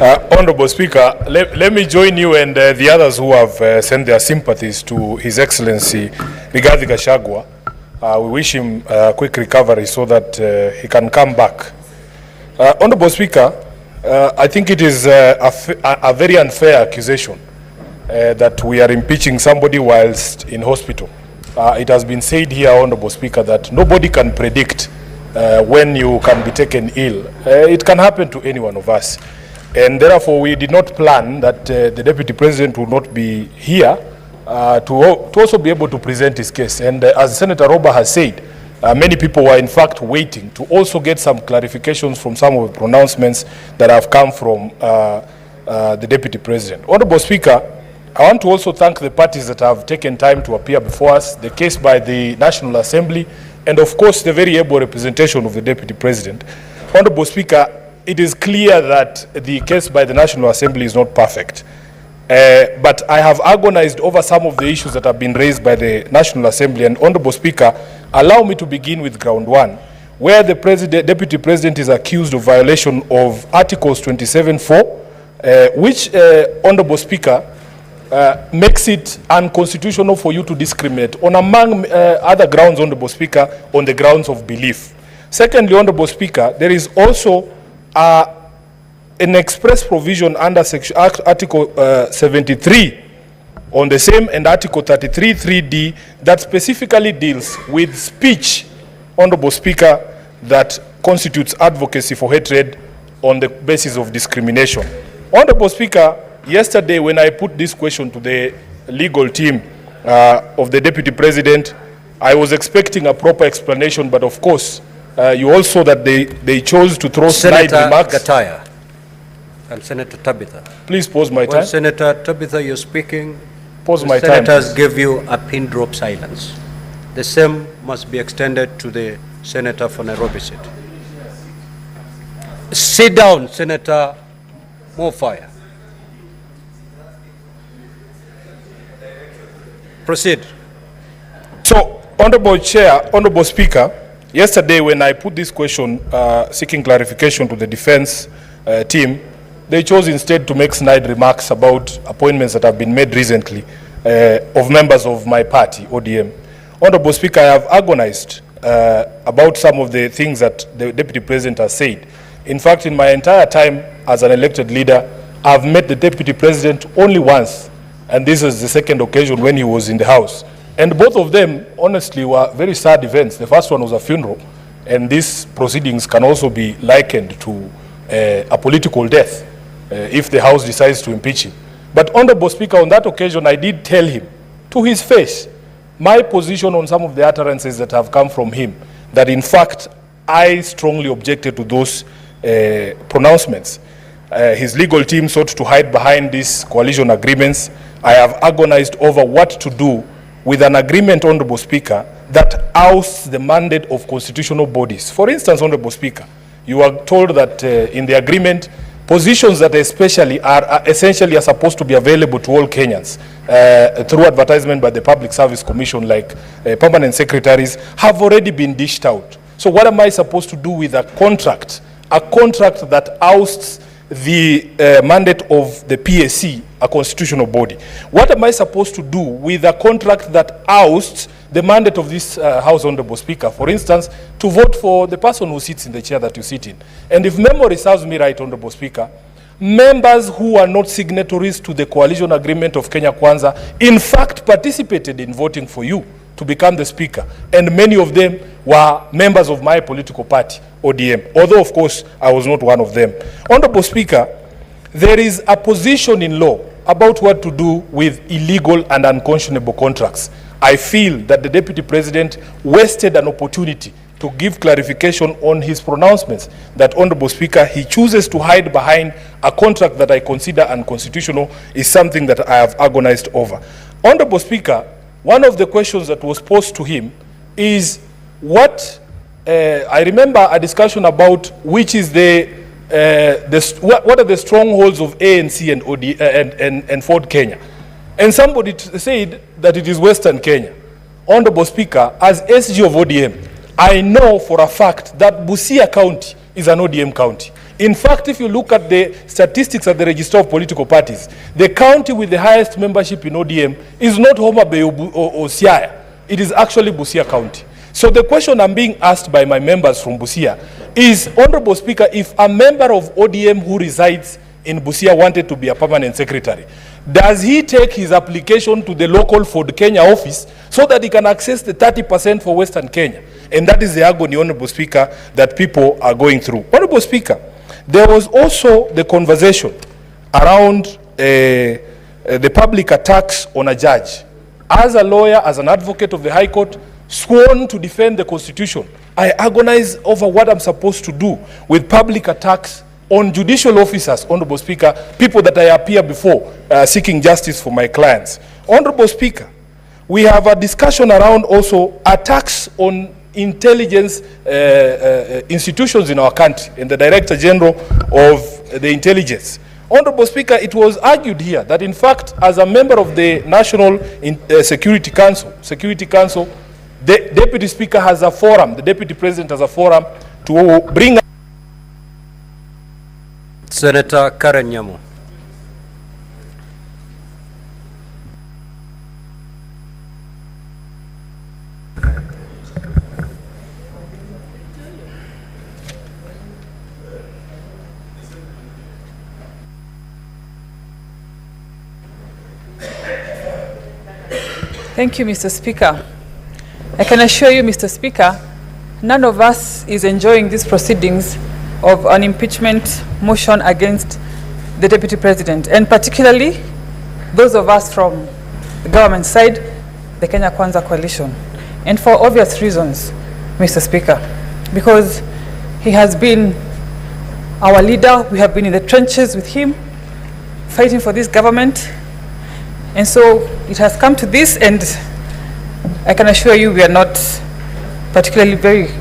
Honorable Speaker, let me join you and the others who have sent their sympathies to His Excellency Rigathi Gachagua. We wish him a quick recovery so that he can come back. Honorable Speaker, I think it is a very unfair accusation that we are impeaching somebody whilst in hospital. It has been said here, Honorable Speaker, that nobody can predict when you can be taken ill. It can happen to any one of us. And therefore, we did not plan that the Deputy President would not be here to also be able to present his case. And as Senator Roba has said, many people were in fact waiting to also get some clarifications from some of the pronouncements that have come from the Deputy President. Honorable Speaker, I want to also thank the parties that have taken time to appear before us, the case by the National Assembly, and of course the very able representation of the Deputy President. Honorable Speaker, it is clear that the case by the National Assembly is not perfect. But I have agonized over some of the issues that have been raised by the National Assembly. And Honorable Speaker, allow me to begin with ground one, where the Deputy President is accused of violation of Articles 27(4), which, Honorable Speaker, makes it unconstitutional for you to discriminate on, among other grounds, Honorable Speaker, on the grounds of belief. Secondly, Honorable Speaker, there is also an express provision under Article 73 on the same, and Article 33(3)(d) that specifically deals with speech, Honorable Speaker, that constitutes advocacy for hatred on the basis of discrimination. Honorable Speaker, yesterday when I put this question to the legal team of the Deputy President, I was expecting a proper explanation, but of course, you also that they chose to throw snide remarks. Senator Gataya and Senator Tabitha. Please pause my time. When Senator Tabitha, you're speaking, pause my time. Senators give you a pin drop silence. The same must be extended to the Senator for Nairobi City. Sit down, Senator Mofire. Proceed. So, Honorable Chair, Honorable Speaker, yesterday when I put this question seeking clarification to the defense team, they chose instead to make snide remarks about appointments that have been made recently of members of my party, ODM. Honorable Speaker, I have agonized about some of the things that the Deputy President has said. In fact, in my entire time as an elected leader, I've met the Deputy President only once, and this is the second occasion when he was in the House. And both of them, honestly, were very sad events. The first one was a funeral, and these proceedings can also be likened to a political death if the House decides to impeach him. But, Honorable Speaker, on that occasion, I did tell him to his face my position on some of the utterances that have come from him, that in fact, I strongly objected to those pronouncements. His legal team sought to hide behind these coalition agreements. I have agonized over what to do with an agreement, Honorable Speaker, that ousts the mandate of constitutional bodies. For instance, Honorable Speaker, you are told that in the agreement, positions that essentially are supposed to be available to all Kenyans through advertisement by the Public Service Commission, like permanent secretaries, have already been dished out. So what am I supposed to do with a contract that ousts the mandate of the PSC, a constitutional body? What am I supposed to do with a contract that ousts the mandate of this House, Honorable Speaker? For instance, to vote for the person who sits in the chair that you sit in. And if memory serves me right, Honorable Speaker, members who are not signatories to the coalition agreement of Kenya Kwanza, in fact, participated in voting for you to become the Speaker. And many of them were members of my political party, ODM, although, of course, I was not one of them. Honorable Speaker, there is a position in law about what to do with illegal and unconscionable contracts. I feel that the Deputy President wasted an opportunity to give clarification on his pronouncements, that, Honorable Speaker, he chooses to hide behind a contract that I consider unconstitutional is something that I have agonized over. Honorable Speaker, one of the questions that was posed to him is what, I remember a discussion about which is what are the strongholds of ANC and Ford Kenya. And somebody said that it is Western Kenya. Honorable Speaker, as SG of ODM, I know for a fact that Busia County is an ODM county. In fact, if you look at the statistics at the Register of Political Parties, the county with the highest membership in ODM is not Homa Bay or Siaya. It is actually Busia County. So the question I'm being asked by my members from Busia is, Honorable Speaker, if a member of ODM who resides in Busia wanted to be a permanent secretary, does he take his application to the local Ford Kenya office so that he can access the 30% for Western Kenya? And that is the agony, Honorable Speaker, that people are going through. Honorable Speaker, there was also the conversation around the public attacks on a judge. As a lawyer, as an advocate of the High Court, sworn to defend the Constitution, I agonize over what I'm supposed to do with public attacks on judicial officers, Honorable Speaker, people that I appear before seeking justice for my clients. Honorable Speaker, we have a discussion around also attacks on intelligence institutions in our country and the Director General of the Intelligence. Honorable Speaker, it was argued here that in fact, as a member of the National Security Council, the Deputy Speaker has a forum, the Deputy President has a forum to bring. Senator Karen Nyamu. Thank you, Mr. Speaker. I can assure you, Mr. Speaker, none of us is enjoying these proceedings of an impeachment motion against the Deputy President, and particularly those of us from the government side, the Kenya Kwanza coalition. And for obvious reasons, Mr. Speaker, because he has been our leader, we have been in the trenches with him, fighting for this government, and so it has come to this, and I can assure you we are not particularly very